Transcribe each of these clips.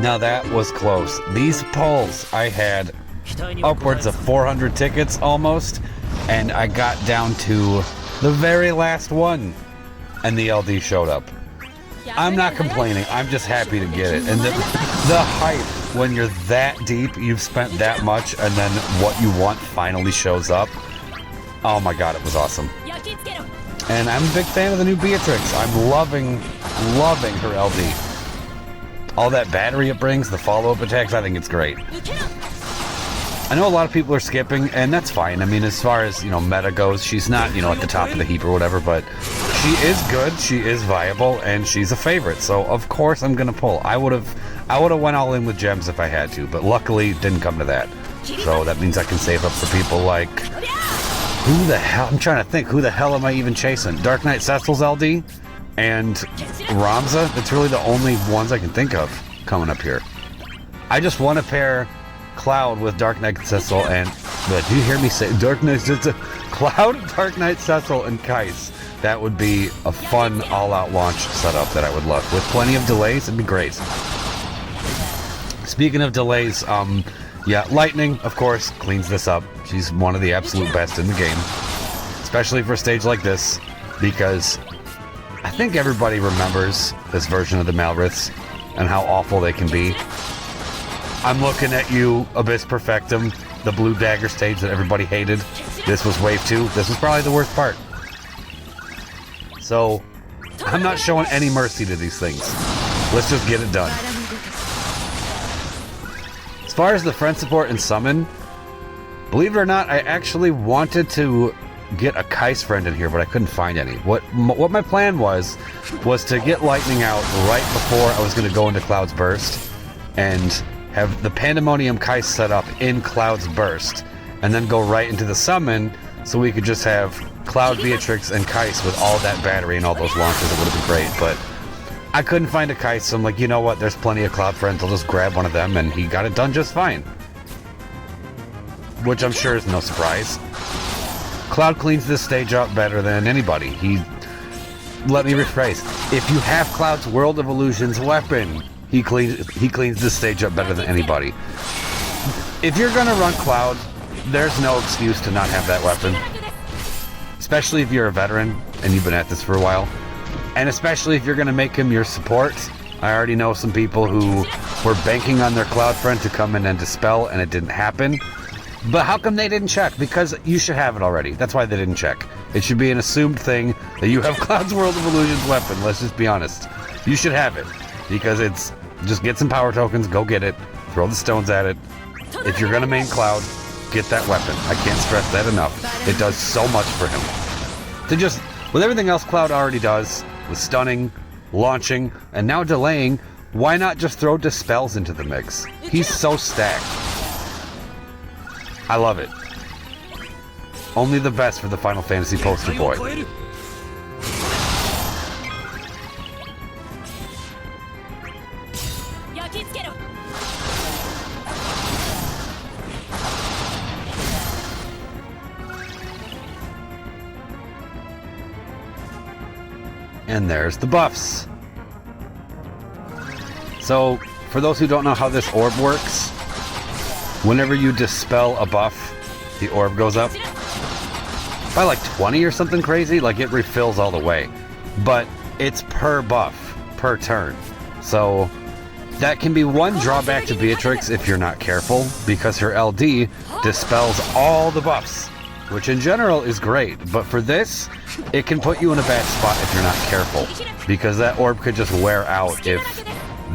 Now that was close. These polls, I had upwards of 400 tickets almost, and I got down to the very last one, and the LD showed up. I'm not complaining, I'm just happy to get it. And the hype, when you're that deep, you've spent that much, and then what you want finally shows up. Oh my god, it was awesome. And I'm a big fan of the new Beatrix. I'm loving her LD. All that battery it brings, the follow-up attacks, I think it's great. I know a lot of people are skipping, and that's fine. I mean, as far as, meta goes, she's not, at the top of the heap or whatever, but she is good, she is viable, and she's a favorite. So, of course, I'm going to pull. I would have went all in with gems if I had to, but luckily it didn't come to that. So that means I can save up for people like... Who the hell? I'm trying to think, who the hell am I even chasing? Dark Knight Cecil's LD? And Ramza? That's really the only ones I can think of coming up here. I just want to pair Cloud with Dark Knight Cecil and... But do you hear me say Dark Knight Cecil? Cloud, Dark Knight Cecil, and Kais. That would be a fun all-out launch setup that I would love. With plenty of delays, it'd be great. Speaking of delays, yeah, Lightning, of course, cleans this up. She's one of the absolute best in the game. Especially for a stage like this, because I think everybody remembers this version of the Malriths and how awful they can be. I'm looking at you, Abyss Perfectum, the blue dagger stage that everybody hated. This was Wave 2. This was probably the worst part. So, I'm not showing any mercy to these things. Let's just get it done. As far as the friend support and summon, believe it or not, I actually wanted to get a Kais friend in here, but I couldn't find any. What my plan was to get Lightning out right before I was going to go into Cloud's Burst and have the Pandemonium Kais set up in Cloud's Burst, and then go right into the summon so we could just have Cloud, Beatrix, and Kais with all that battery and all those launches. It would have been great, but I couldn't find a Kais, so I'm like, you know what, there's plenty of Cloud friends, I'll just grab one of them, and he got it done just fine. Which I'm sure is no surprise. Cloud cleans this stage up better than anybody. Let me rephrase. If you have Cloud's World of Illusions weapon, he cleans this stage up better than anybody. If you're gonna run Cloud, there's no excuse to not have that weapon. Especially if you're a veteran and you've been at this for a while. And especially if you're gonna make him your support. I already know some people who were banking on their Cloud friend to come in and dispel, and it didn't happen. But how come they didn't check? Because you should have it already. That's why they didn't check. It should be an assumed thing that you have Cloud's World of Illusions weapon. Let's just be honest. You should have it. Because it's... Just get some power tokens, go get it. Throw the stones at it. If you're gonna main Cloud, get that weapon. I can't stress that enough. It does so much for him. To just... With everything else Cloud already does, with stunning, launching, and now delaying, why not just throw dispels into the mix? He's so stacked. I love it. Only the best for the Final Fantasy poster boy. And there's the buffs. So, for those who don't know how this orb works, whenever you dispel a buff, the orb goes up by like 20 or something crazy. Like, it refills all the way. But it's per buff, per turn. So, that can be one drawback to Beatrix if you're not careful, because her LD dispels all the buffs, which in general is great. But for this, it can put you in a bad spot if you're not careful, because that orb could just wear out if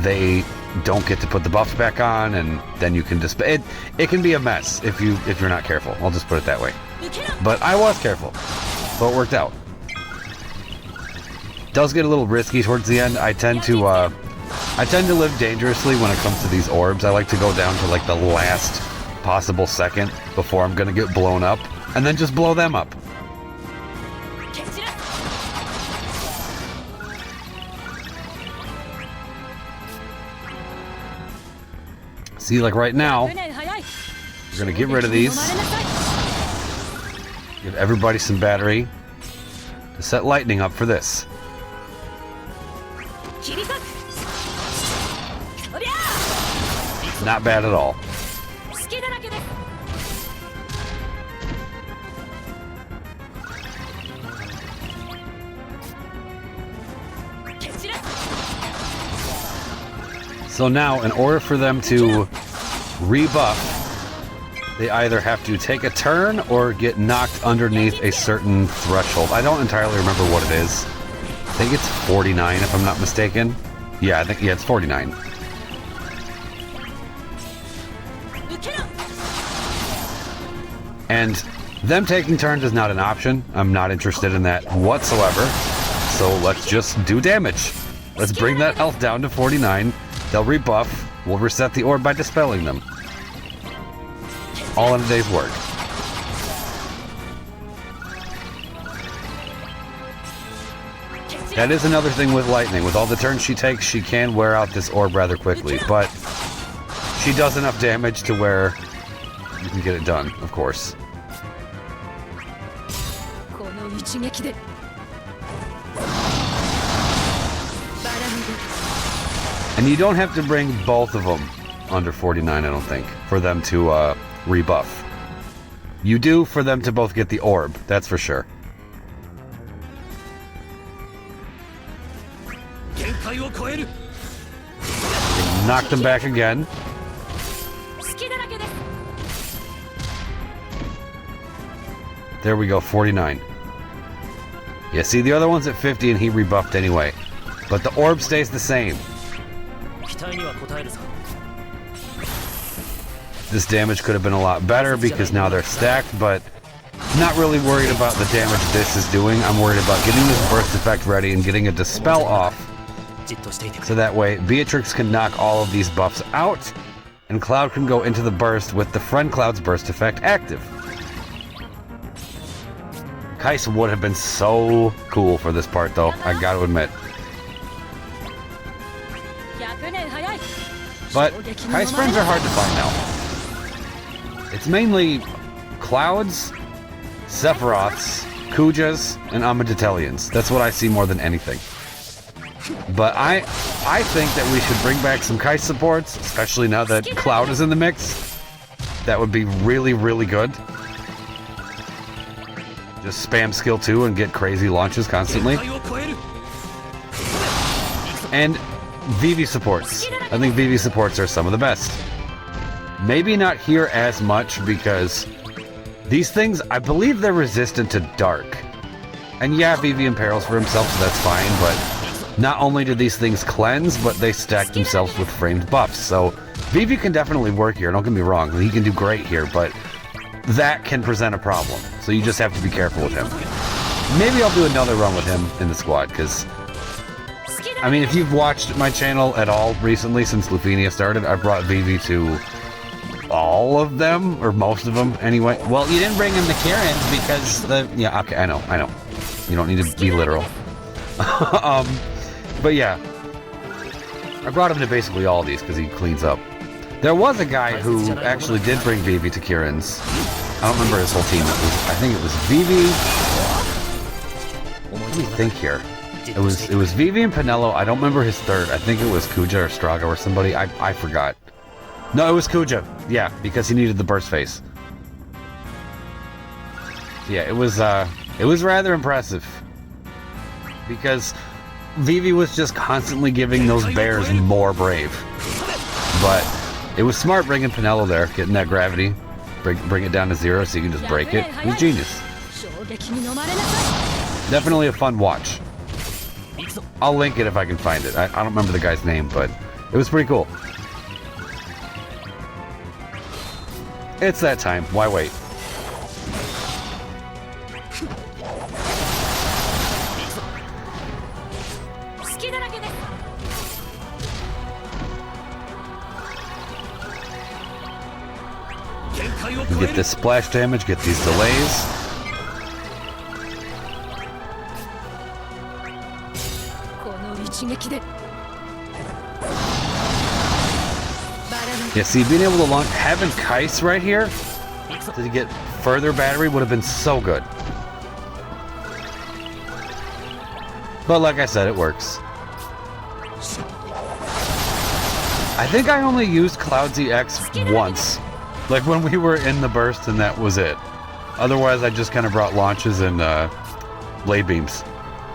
they don't get to put the buffs back on, and then you can dispel it. It can be a mess if you're not careful. I'll just put it that way. But I was careful, so it worked out. It does get a little risky towards the end. I tend to live dangerously when it comes to these orbs. I like to go down to like the last possible second before I'm gonna get blown up, and then just blow them up. See, like right now, we're gonna get rid of these. Give everybody some battery to set Lightning up for this. Not bad at all. So now, in order for them to rebuff, they either have to take a turn or get knocked underneath a certain threshold. I don't entirely remember what it is. I think it's 49 if I'm not mistaken. Yeah, it's 49. And them taking turns is not an option. I'm not interested in that whatsoever. So let's just do damage. Let's bring that health down to 49. They'll rebuff. We'll reset the orb by dispelling them. All in a day's work. That is another thing with lightning. With all the turns she takes, she can wear out this orb rather quickly. But she does enough damage to where you can get it done, of course. And you don't have to bring both of them under 49, I don't think, for them to rebuff. You do for them to both get the orb, that's for sure. Knock them back again. There we go, 49. Yeah, see, the other one's at 50 and he rebuffed anyway. But the orb stays the same. This damage could have been a lot better because now they're stacked, but not really worried about the damage this is doing. I'm worried about getting this burst effect ready and getting a dispel off. So that way, Beatrix can knock all of these buffs out, and Cloud can go into the burst with the friend Cloud's burst effect active. Kais would have been so cool for this part, though, I gotta admit. But Kai's friends are hard to find now. It's mainly Clouds, Sephiroths, Kujas, and Amaditelians. That's what I see more than anything. But I think that we should bring back some Kai supports, especially now that Cloud is in the mix. That would be really, really good. Just spam skill 2 and get crazy launches constantly. And Vivi supports. I think Vivi supports are some of the best. Maybe not here as much because these things, I believe they're resistant to dark. And yeah, Vivi imperils for himself, so that's fine, but not only do these things cleanse, but they stack themselves with framed buffs. So Vivi can definitely work here, don't get me wrong. He can do great here, but that can present a problem. So you just have to be careful with him. Maybe I'll do another run with him in the squad, because I mean, if you've watched my channel at all recently since LUFENIA started, I've brought Vivi to all of them, or most of them anyway. Well, you didn't bring him to Kieran's because yeah, okay, I know. You don't need to be literal. But yeah, I brought him to basically all these because he cleans up. There was a guy who actually did bring Vivi to Kieran's. I don't remember his whole team. I think it was Vivi. Let me think here. It was Vivi and Penelo. I don't remember his third. I think it was Kuja or Straga or somebody. I forgot. No, it was Kuja. Yeah, because he needed the burst phase. Yeah, it was rather impressive. Because Vivi was just constantly giving those bears more brave. But it was smart bringing Penelo there, getting that gravity. Bring it down to 0 so you can just break it. It was genius. Definitely a fun watch. I'll link it if I can find it. I don't remember the guy's name, but it was pretty cool. It's that time. Why wait? Get this splash damage, get these delays. Yeah, see, being able to launch, having Kais right here to get further battery would have been so good. But like I said, it works. I think I only used Cloud's EX once. Like when we were in the burst and that was it. Otherwise, I just kind of brought launches and blade beams.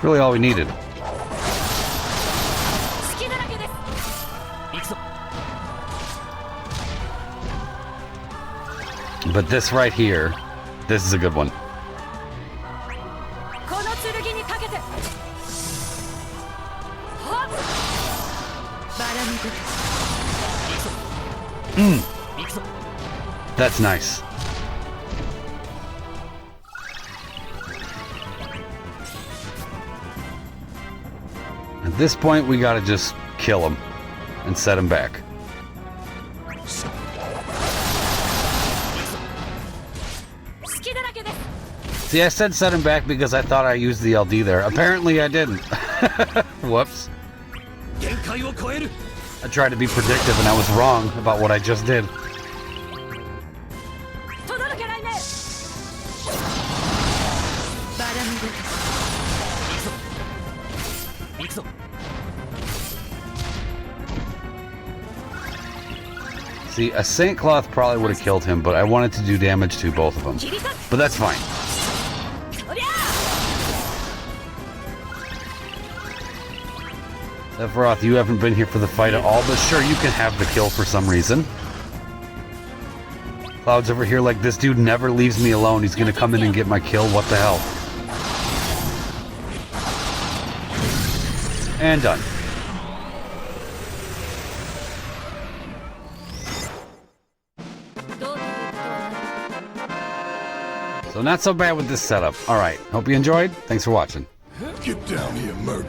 Really all we needed. But this right here, this is a good one. That's nice. At this point, we gotta just kill him and set him back. See, I said set him back because I thought I used the LD there. Apparently I didn't. Whoops. I tried to be predictive and I was wrong about what I just did. See, a Saint Cloth probably would have killed him, but I wanted to do damage to both of them. But that's fine. Sephiroth, you haven't been here for the fight at all, but sure, you can have the kill for some reason. Cloud's over here like, this dude never leaves me alone. He's gonna come in and get my kill. What the hell? And done. So not so bad with this setup. Alright, hope you enjoyed. Thanks for watching. Get down here, Merc.